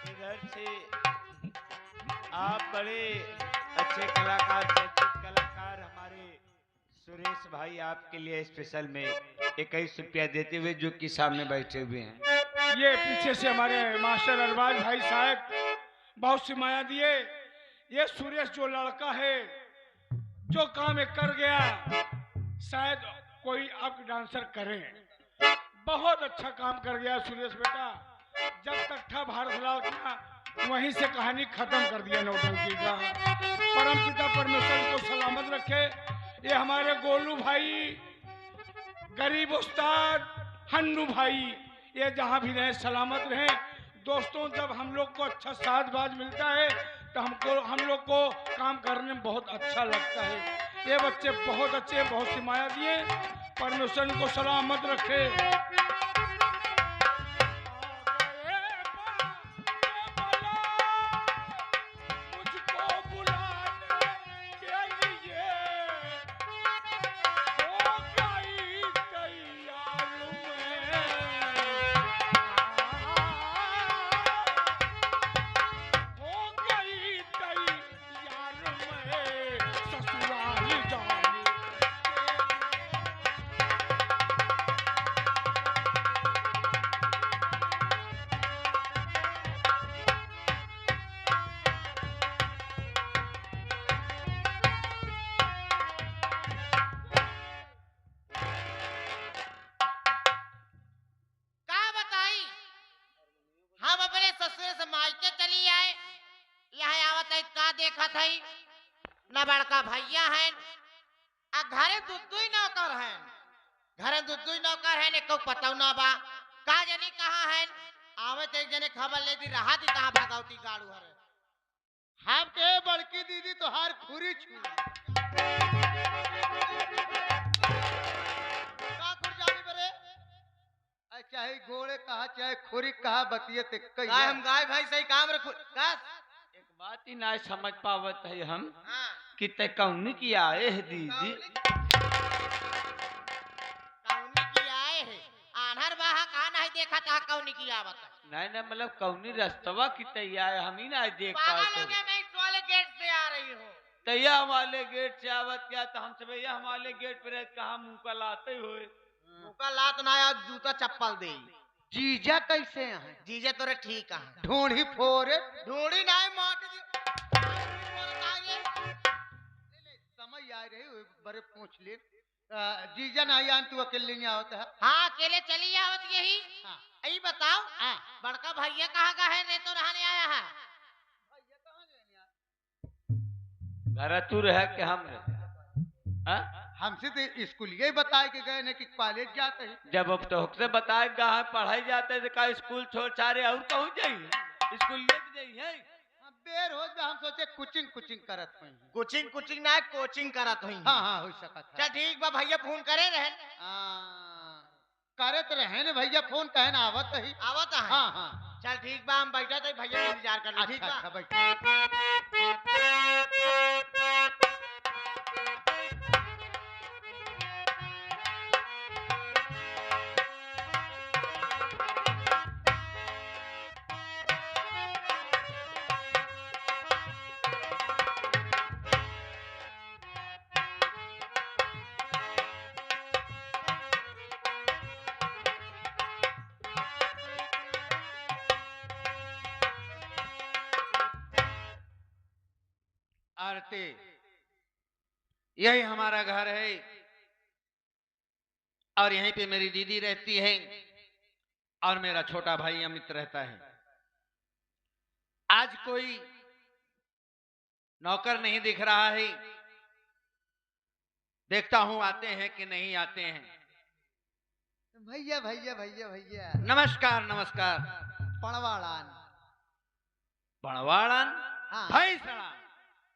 इधर से आप बड़े अच्छे कलाकार, चर्चित कलाकार हमारे सुरेश भाई आपके लिए स्पेशल में 21 रुपया देते हुए जो कि सामने बैठे हुए हैं। ये पीछे से हमारे मास्टर अरबाज भाई साहब बहुत सी माया दिए। ये सुरेश जो लड़का है जो काम एक कर गया, शायद कोई अब डांसर करे। बहुत अच्छा काम कर गया सुरेश बेटा। जब तक था भारत लाल का वहीं से कहानी खत्म कर दिया नौटंकी का। परम पिता परमेश्वर को सलामत रखे। ये हमारे गोलू भाई, गरीब उस्ताद हन्नू भाई, ये जहाँ भी रहे सलामत रहे। दोस्तों, जब हम लोग को अच्छा साथ बाज मिलता है तो हम लोग को काम करने में बहुत अच्छा लगता है। ये बच्चे बहुत अच्छे, बहुत सी माया दिए। परमेश्वर को सलामत रखे। न बड़का भैया है आ घरे दुई नौकर है। घरे दुई नौकर है ने को पता ना बा का जनी कहाँ है। आवे तो एक जने खबर ले दी रहा थी कहाँ भगवती गाड़ू हरे। हम के बड़की दीदी तोहार खुरी छू का खुर जानी बरे। चाहे घोड़े कहा चाहे खुरी कहा बतिये ते कई हम गाय भाई सही काम रे का एक बात ही ना समझ पावत है हम कि ते कौन की आए है दीदी। कौनी की आए है आनहर बाहा का नहीं देखा था कौनी की आवत नहीं ना मतलब कौनी रस्तवा की तैयार हम ही ना देख पाते। पागल हो गया, मैं इस वाले गेट से आ रही हूँ। तैया हमारे गेट से आवत क्या तो हम सब ये हमारे गेट पे कहा मुंह का लाते हुए मुंह का लात ना या जूता चप्पल दे। जीजा कैसे हैं? जीजे तोरे ठीक है। ढूंढी फोरे ढूंढी नहीं माट दी समझ आ रही बड़े पूछ ले। जीजा नहीं आन तू अकेले नहीं आवत है। हाँ अकेले चली आवत यही। हाँ। यही बताओ बड़का भैया कहाँ का है ने तो नहाने आया है। घर तू रह के हम रहे हमसे तो स्कूल ये बताए के गए ने कि कॉलेज जाते हैं। जब अब तो से बताए कहा पढ़ाई जाते हैं का स्कूल छोड़ छाड़े और कहूँ जाइए स्कूल लेके जाइए। बेर हो जा हम सोचे कोचिंग करत हुई। कोचिंग ना कोचिंग करत हुई। हाँ हाँ हो सकता है। चल ठीक बा भैया फोन करे रहे। करत रहे ने भैया फोन कहे ना आवत ही आवत है। हाँ हाँ चल ठीक बा हम बैठा तो भैया इंतजार कर ले। ठीक बा अच्छा बैठ। आरती यही हमारा घर है और यहीं पे मेरी दीदी रहती है और मेरा छोटा भाई अमित रहता है। आज कोई नौकर नहीं दिख रहा है, देखता हूं आते हैं कि नहीं आते हैं। भैया भैया भैया भैया नमस्कार नमस्कार। पणवाड़ान बड़वाड़न हाँ। भाई सलाम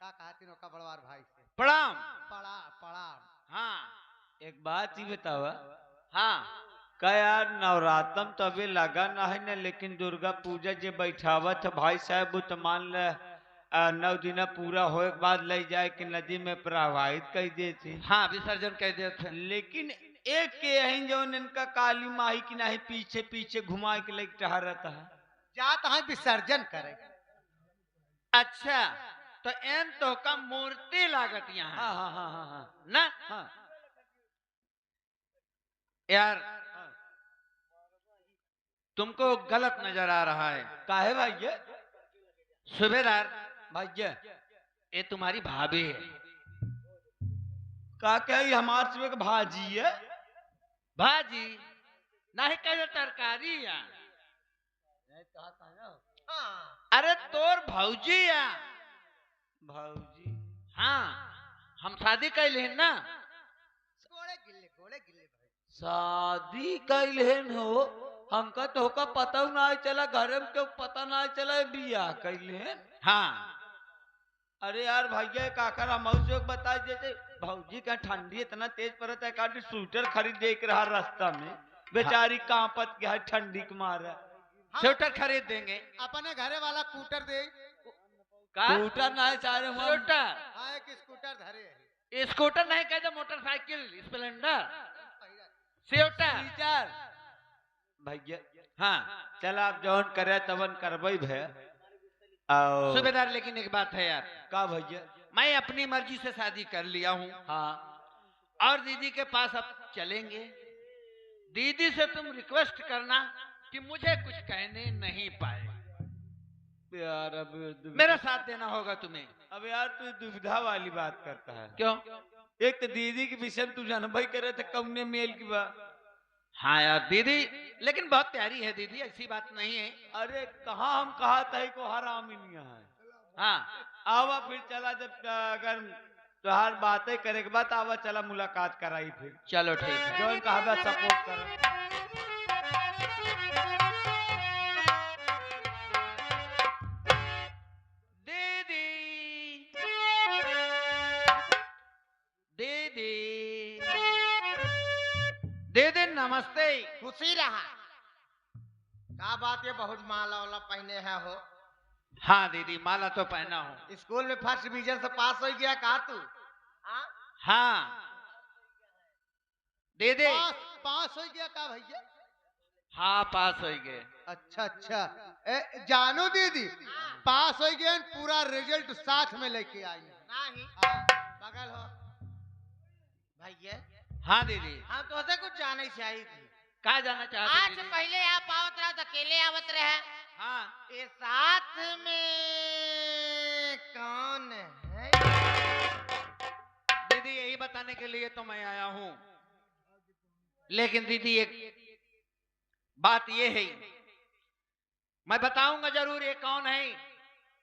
का कहती नो का बड़वार भाई से प्रणाम। पड़ा हाँ एक बात ही बतावा हाँ का यार नवरात्रम तो अभी लगा ना है ना लेकिन दुर्गा पूजा जो बैठावत भाई साहब वो तो मान ल 9 दिन पूरा होए के बाद ले जाए कि नदी में प्रवाहित कर देते। हाँ विसर्जन कह देते। लेकिन एक के यही जो इनका काली माही की नहीं पीछे पीछे घुमा के लेके टहरता है। जात है विसर्जन करे। अच्छा, तो एन तो का मूर्ति लागत यहाँ हाँ हाँ हाँ हाँ हाँ ना हाँ यार, तुमको गलत नजर आ रहा है। काहे भैया? सूबेदार, भैया ये तुम्हारी भाभी है। का क्या ये हमारे सुबह का भाजी है? भाजी नहीं कहे तरकारी या। हाँ अरे तोर भौजी या। भौजी हाँ, हम शादी कैले ना। गोड़े गिल्ले भाई। शादी कैलेन हो? हमका तो का पता ना चला, घर में क्यों पता ना चला बियाह कैलेन। हाँ, अरे यार भैया काकर हम से बता, जैसे भौजी का ठंडी इतना तेज पड़ता है, काटी स्वेटर खरीद देख रहा रास्ता में, बेचारी कांपत के है ठंडी के मारा। स्वेटर खरीद देंगे। अपने घरे वाला कूटर दे। का स्कूटर ना चाहे हम स्वेटर, हाँ एक स्कूटर धरे है। स्कूटर नहीं कहते, मोटरसाइकिल स्प्लेंडर स्वेटर। टीचर भैया हाँ चल आप जौन करे तवन करबई भैया। और सूबेदार, लेकिन एक बात है यार, का भैया? मैं अपनी मर्जी से शादी कर लिया हूँ हाँ और दीदी के पास अब चलेंगे। दीदी से तुम रिक्वेस्ट करना कि मुझे कुछ कहने नहीं पाए। यार अब मेरा साथ देना होगा तुम्हें। अब यार तू दुविधा वाली बात करता है। क्यों? एक तो दीदी के विषय में तू जानबई करे थे कौने मेल की बात। हाँ यार दीदी, लेकिन बहुत प्यारी है दीदी, ऐसी बात नहीं है। अरे कहाँ हम कहा था को हरामिनिया है। हाँ आवा फिर चला, जब अगर तुहार बातें करे के बाद आवा चला मुलाकात कराई फिर। चलो ठीक है। जौन कहा सपोर्ट कर। दीदी दीदी दीदी नमस्ते। खुशी रहा। का बात ये बहुत माला वाला पहने है हो? हाँ दीदी, माला तो पहना हूँ। स्कूल में फर्स्ट डिवीजन से पास हो गया का तू? हाँ? हाँ दीदी, पास हो गया का भैया? हाँ पास हो गए। अच्छा अच्छा। जानू दीदी पास हो गए, पूरा रिजल्ट साथ में लेके आई है। नहीं हाँ, बगल हो भैया। हाँ दीदी, हम तो से कुछ जाने से आई थी। कहा जाना चाहते आज दीदी? पहले आप आवत रहा तो अकेले आवत रहे। हाँ ये साथ में कौन है? दीदी, यही बताने के लिए तो मैं आया हूँ। लेकिन दीदी एक बात ये है, मैं बताऊंगा जरूर ये कौन है,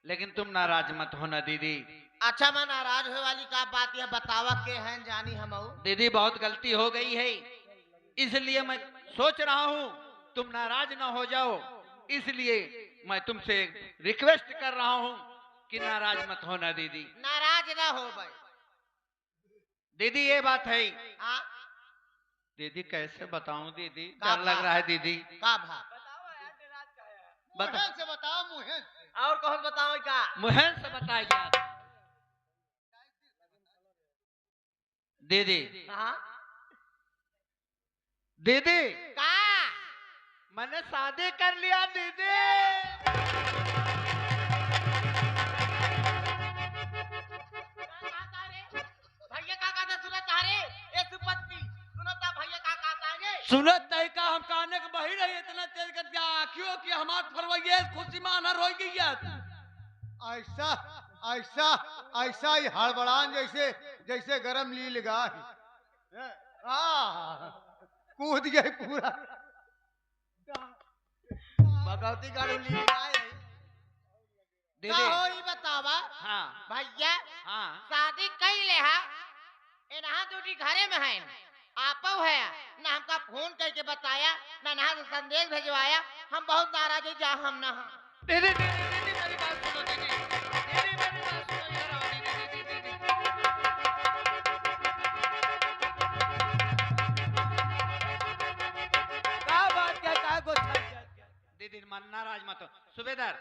लेकिन तुम नाराज मत होना दीदी। अच्छा मैं नाराज होने वाली का बात यह बतावा के हैं जानी हम। दीदी बहुत गलती हो गई है, इसलिए मैं सोच रहा हूँ तुम नाराज ना हो जाओ, इसलिए मैं तुमसे रिक्वेस्ट कर रहा हूँ कि नाराज मत होना दीदी। नाराज ना हो भाई। दीदी ये बात है। हाँ दीदी कैसे बताऊं दीदी, का डर लग भा? रहा है दीदी। का भा? मुहन से बताओ, मुहन से। और कौन बताओ का? मुहन से बताइए दीदी। हाँ दीदी का? मैंने शादी कर लिया दीदी। भैया का कहता सुना तारे? ए सुपत्ती सुनो ता भैया का कहता है? सुनत नहीं का हम कहने के बही रही इतना तेज कर दिया आखियों की हमार फरवैये खुशी में अनर हो गई है। ऐसा ऐसा ऐसा ही हड़बड़ान जैसे जैसे गरम ली लगा है। कूद गए पूरा। भगवती गाड़ी ली आए। का दीदी हो ई बतावा? हाँ भैया हाँ शादी कई ले हा? ए नहा दूटी घरे में है। आपो है ना हमका फोन करके बताया, ना नहा से संदेश भेजवाया। हम बहुत नाराज है जा हम ना। दीदी दीदी दीदी मेरी बात सुनो दीदी। दीदी मेरी बात सुनो यार, आओ दीदी दीदी दीदी। का बात क्या का को दीदी मन नाराज मत हो। सूबेदार,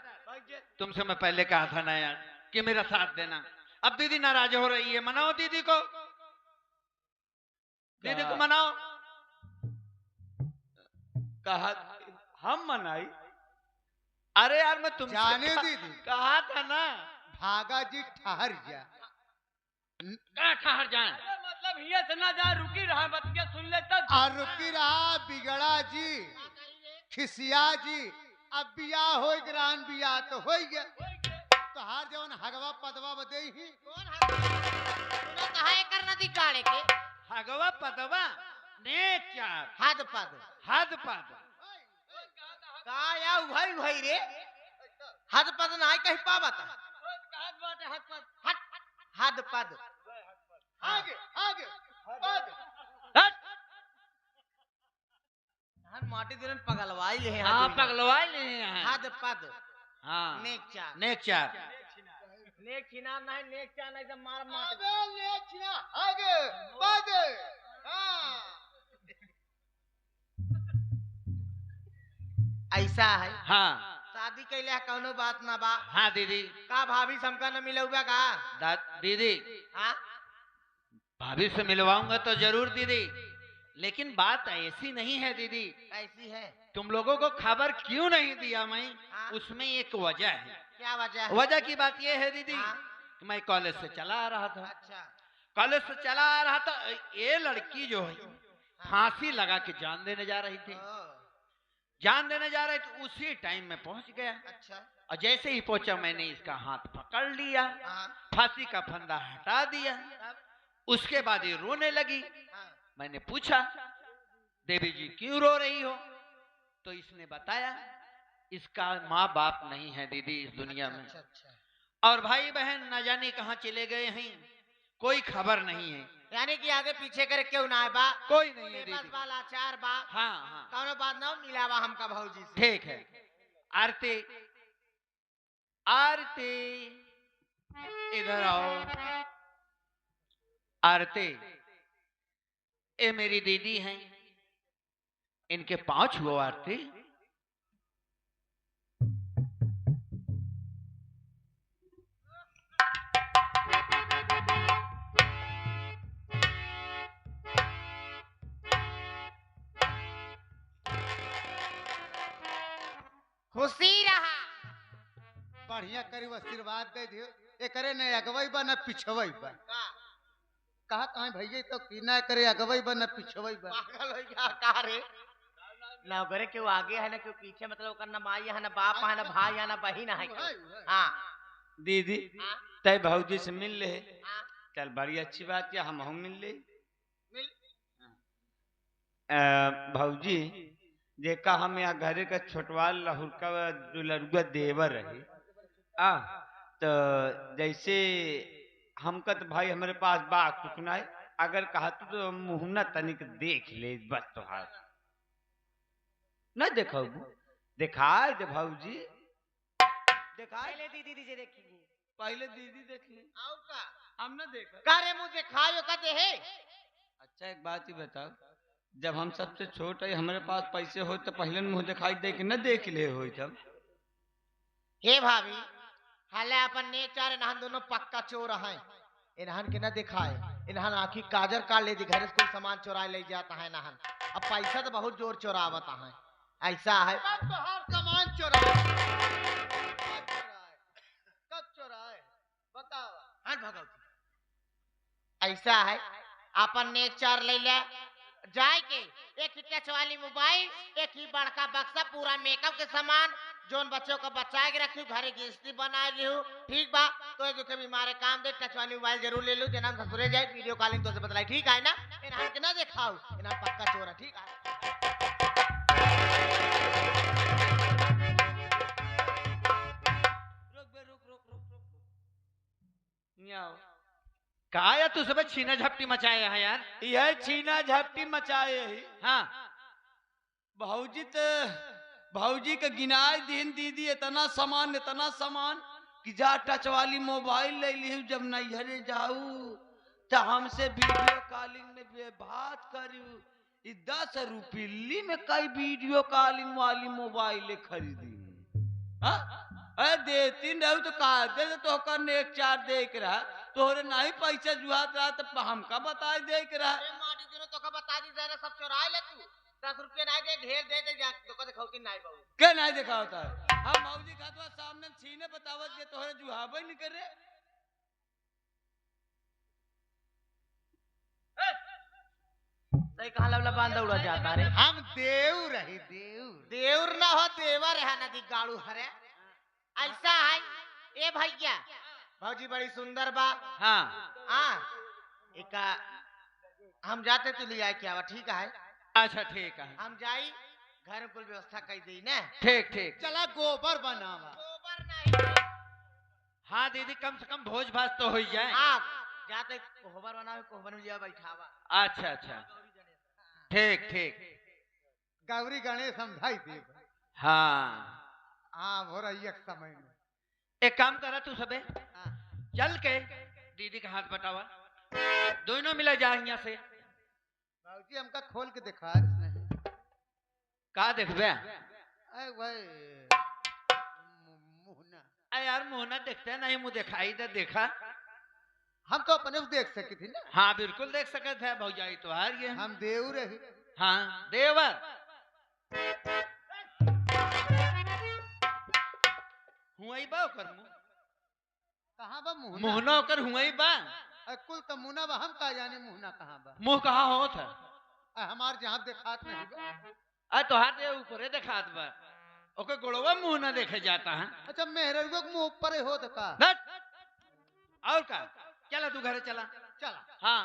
तुमसे मैं पहले कहा था ना यार कि मेरा साथ देना। अब दीदी नाराज हो रही है, मनाओ दीदी को। दीदी को मनाओ। कहा हम मनाई? अरे यार मैं तुमसे जाने दीदी कहा था ना भागा जी ठहर जा। कहाँ ठहर जाए। मतलब ये से ना जा, रुकी रहा बतिया सुन ले तब। और रुकी रहा बिगड़ा जी खिसिया जी। अब बियाह हो ग्रान बियाह तो हो गया तो हार जवन हगवा पदवा बदे ही कौन तूने कहा है कर नदी गाड़े के हगवा पदवा नेचार हद पद हद पद का या उभई उभई रे हद पद नहीं कहीं पावत हद हद पद आगे आगे पद। हट! हम माटी दिन पगलवाई ले हैं हाँ पगलवा ले हैं। हद पद हाँ नेक चार नेचार नेक छिना नहीं नेक चार नहीं तो मार मार अबे ले छिना आगे पद। हाँ ऐसा है हाँ शादी कैले है कौनो बात ना बा हाँ दीदी का भाभी समका न मिले हुआ का दीदी हाँ भाभी से मिलवाऊंगा तो जरूर दीदी, लेकिन बात ऐसी नहीं है दीदी। ऐसी है तुम लोगों को खबर क्यों नहीं दिया मैं, हाँ। उसमें एक वजह है। क्या वजह है वजह की बात यह है दीदी हाँ। कि मैं कॉलेज से चला आ रहा था। अच्छा कॉलेज से चला आ रहा था, ये लड़की जो है फांसी लगा के जान देने जा रही थी। ओ, जान देने जा रही थी, उसी टाइम में पहुंच गया अच्छा और जैसे ही पहुंचा मैंने इसका हाथ पकड़ लिया, हाँ फांसी का फंदा हटा दिया। उसके बाद ये रोने लगी। हाँ मैंने पूछा देवी जी क्यों रो रही हो, तो इसने बताया इसका माँ बाप नहीं है दीदी इस दुनिया में, अच्छा अच्छा और भाई बहन न जाने कहाँ चले गए हैं, कोई खबर नहीं है। यानी कि आगे पीछे करे क्यों ना है बा कोई नहीं है बस दीदी। बा लाचार बा हाँ हाँ कौनो बात ना मिलावा हमका भौजी से ठीक है। आरती आरती इधर आओ। आरती ये मेरी दीदी हैं, इनके पांव छुओ आरती। खुशी रहा बढ़िया करी आशीर्वाद दे दियो। ये करे न अगवई बा न पिछवई बा। कहा कहाँ भैया तो की ना करे अगवई बा न पिछवई बा। पागल हो गया का रे ना करे क्यों आगे है ना क्यों पीछे मतलब ओकर ना माई है ना बाप है ना भाई है ना बहन है क्यों? हाँ दीदी हाँ तय भौजी से मिल ले। हाँ चल बड़ी अच्छी बात है, हम मिल ले। मिल भौजी जेका हम यहाँ घरे का छोटवाल लहुर का जो लड़ुआ देवर रहे आ तो जैसे हमका तो भाई हमारे पास बात कुछ ना है, अगर कहा तो मुहना तनिक देख ले बस तुहार न देखो दिखाए दे भौजी दिखाए पहले दीदी दीजिए देखेंगे पहले दीदी देख ले। आओ का हम ना देखा का रे मुंह दिखायो का दे है अच्छा एक बात ही बताओ, जब हम सबसे छोट है हमारे पास पैसे हो तो पहले मुंह दिखाई दे के न देख ले हो तब। हे भाभी हाले अपन ने चार इन्हन दोनों पक्का चोर हैं, इन्हन के न दिखाए इन्हन आखी काजर काट ले दी घर से कोई सामान चुरा ले जाता है इन्हन। अब पैसा तो बहुत जोर चोरावता है ऐसा है कब तोहार सामान चोराए कब चोराए बताओ। हाँ भगवती ऐसा है अपन ने चार ले ले जाए के एक ही टच वाली मोबाइल एक ही बड़का बक्सा पूरा मेकअप के सामान जोन बच्चों को बचा के रखी घरे गिस्ती बना लिहू ठीक बा तो एक दुखे बीमारे काम दे टच वाली मोबाइल जरूर ले लू जना ससुरे जाए वीडियो कॉलिंग तो से बतलाई ठीक है ना इन्हां के ना दिखाओ इन्हां पक्का चोर है ठीक है। यहाँ आओ। कहा या तू सब छीना झपटी मचाया है यार। यह छीना झपटी मचाए ही हाँ भौजी तो भौजी के गिनाए दिन दीदी इतना सामान कि जा टच वाली मोबाइल ले ली जब नैहरे जाऊ तो हमसे वीडियो कॉलिंग में बात करू 10 रुपये में कई वीडियो कॉलिंग वाली मोबाइल खरीदी। हाँ देती नहीं तो कहा दे तो करने एक चार देख रहा तोहरे नहीं पैसा जुआत रहा तो हमका बताए देख रहा। अरे माटी दिनो तो का बता दी जरा सब चुरा ले तू 10 रुपये नहीं दे ढेर दे दे जा तो को दिखाओ कि नहीं बाबू क्या नहीं देखा होता है हम मौजी खातवा सामने सीने बतावत के तोहरे जुहाबे नहीं करे। तई कहां लवला बांध उड़ा जाता रे। हम देव रही देव। देवर ना हो देवर है नदी गाड़ू हरे। ऐसा है ए भैया भौजी बड़ी सुंदर बा। हाँ हाँ एका हम जाते तो ले आए क्या बा ठीक है। अच्छा ठीक है। हम जाई घर में कुल व्यवस्था कर दी ना। ठीक ठीक। चला गोबर बनावा। गोबर नहीं हाँ दीदी कम से कम भोज भात तो हो जाए। हाँ जाते कोहबर बनावे कोहबर में लिया बैठावा। अच्छा अच्छा ठीक ठीक। गौरी गणेश समझाई देव। हाँ हाँ हो रही एक समय में। एक काम करा तू सबे चल के दीदी का हाथ बटावा दोनों मिला जा यहाँ से। बाबूजी हमका खोल के दिखा नहीं। का देखबे? अरे भाई मुहना। अरे यार मुंह ना देखते नहीं मुंह दिखाई दे देखा। हम तो अपने को देख सकी थी ना। हाँ बिल्कुल देख सकते थे भौजाई तो हार ये। हम देव रही। हाँ देवर हुआई बा ओकर मुंह। कहाँ बा मुहना? मुहना ओकर हुआई बा। कुल तो मुना बा हम का जाने मुहना कहाँ बा। मुंह कहाँ होत है? हमार जहाँ दिखात नहीं बा। अरे तो हाथ ये ऊपरे दिखात बा ओकर गोड़वा मुंह ना देखे जाता है। अच्छा मेहररुआ के मुंह ऊपर ही होत का। धत! और का चला तू घरे चला। चला हाँ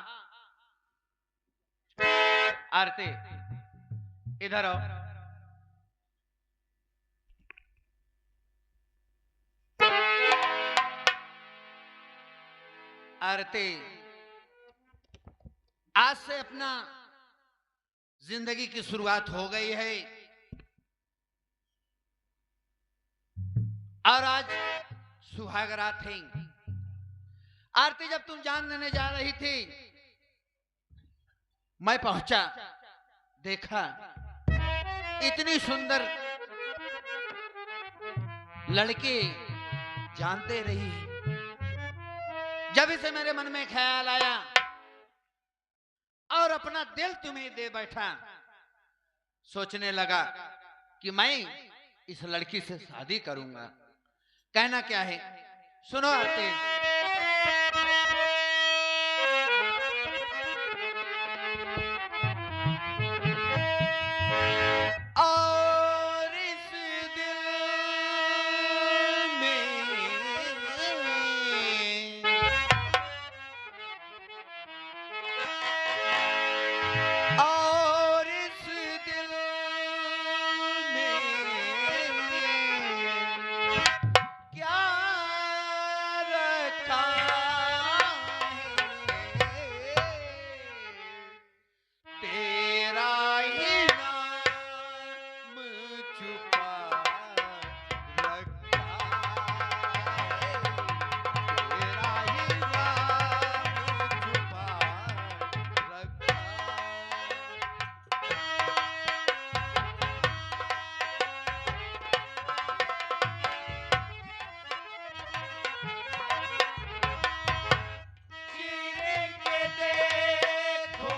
आरती इधर आओ। आरती आज से अपना जिंदगी की शुरुआत हो गई है और आज सुहागरात है। आरती जब तुम जान देने जा रही थी मैं पहुंचा देखा इतनी सुंदर लड़की जानते रही। जब इसे मेरे मन में ख्याल आया और अपना दिल तुम्हें दे बैठा सोचने लगा कि मैं इस लड़की से शादी करूंगा। कहना क्या है सुनो आरती। और इस दिल में और इस दिल में क्या रखा है तेरा ही नाम छुपा रखा है तेरा ही नाम छुपा रखा। चीर के देखो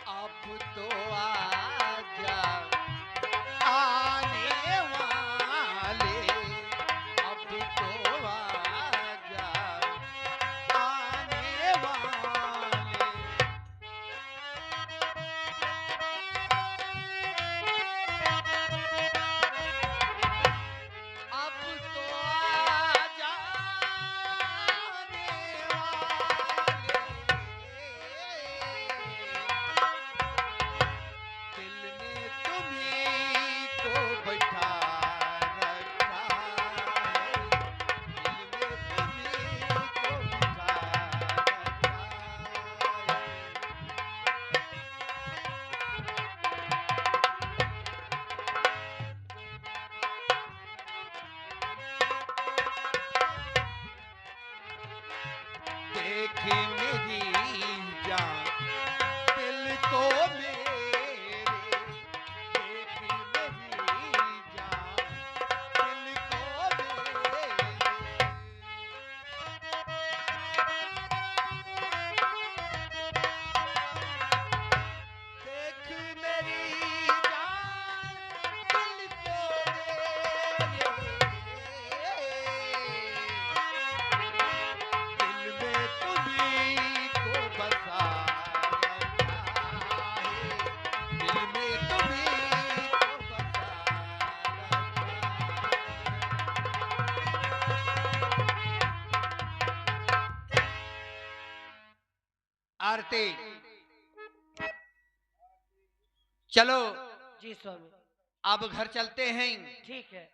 अब तो आजा आने वाले अब तो आजा आने वाले। अब देख मेरी जान दिल को मेरे, देख मेरी जान दिल को मेरे। देख मेरी जान दिल को मेरे, दिल में तुम्हीं को बसा रखा है, दिल में तुम्हीं को बसा रखा। आरती चलो जी स्वामी। अब घर चलते हैं। ठीक है।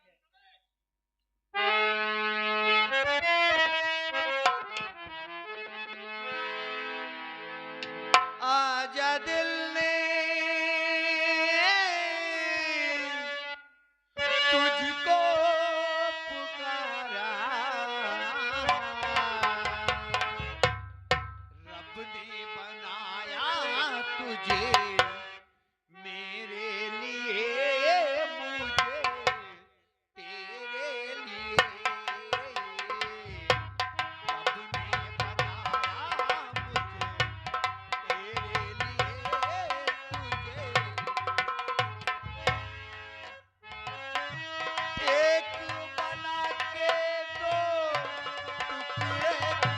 आजा दिल ने तुझको पुकारा, रब ने बनाया तुझे मेरे लिए, मुझे तेरे लिए। रब ने बनाया मुझे तेरे लिए, तुझे एक बना के दो टुकड़े किए,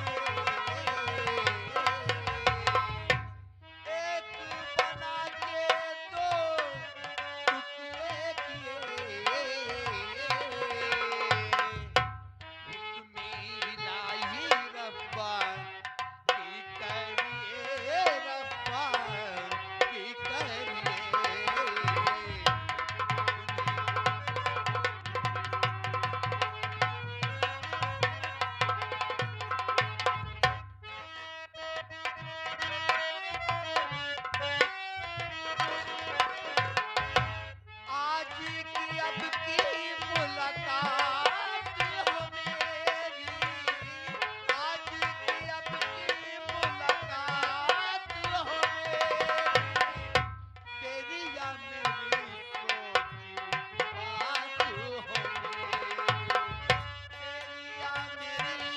एक बना के दो टुकड़े किए। हुक्म इलाही रब्बा की करिए, रब्बा की करिए। आज की अब की मुलाकात हो मेरी, आज की अब की मुलाकात हो मेरी, तेरी या मेरी सोची बात हो मेरी, तेरी या मेरी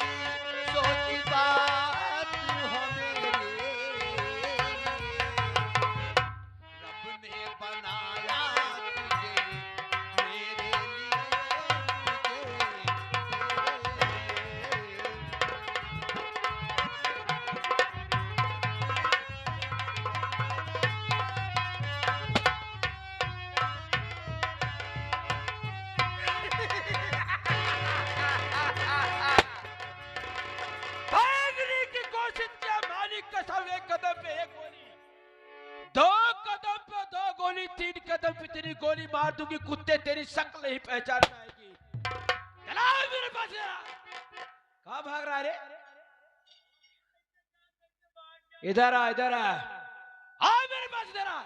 सोची बात हो मेरी। रब ने बनाया तुझे मेरे लिए, भागने की कोशिश किया, मालिक कसम, एक कदम पे एक गोली, दो कदम पे दो गोली, तीन कदम पे तेरी गोली मार दूंगी, कुत्ते तेरी शक्ल नहीं पहचान पाएगी। चला मेरे पास जरा। कहाँ भाग रहा है रे? इधर आ, इधर आ, आ मेरे पास इधर आ।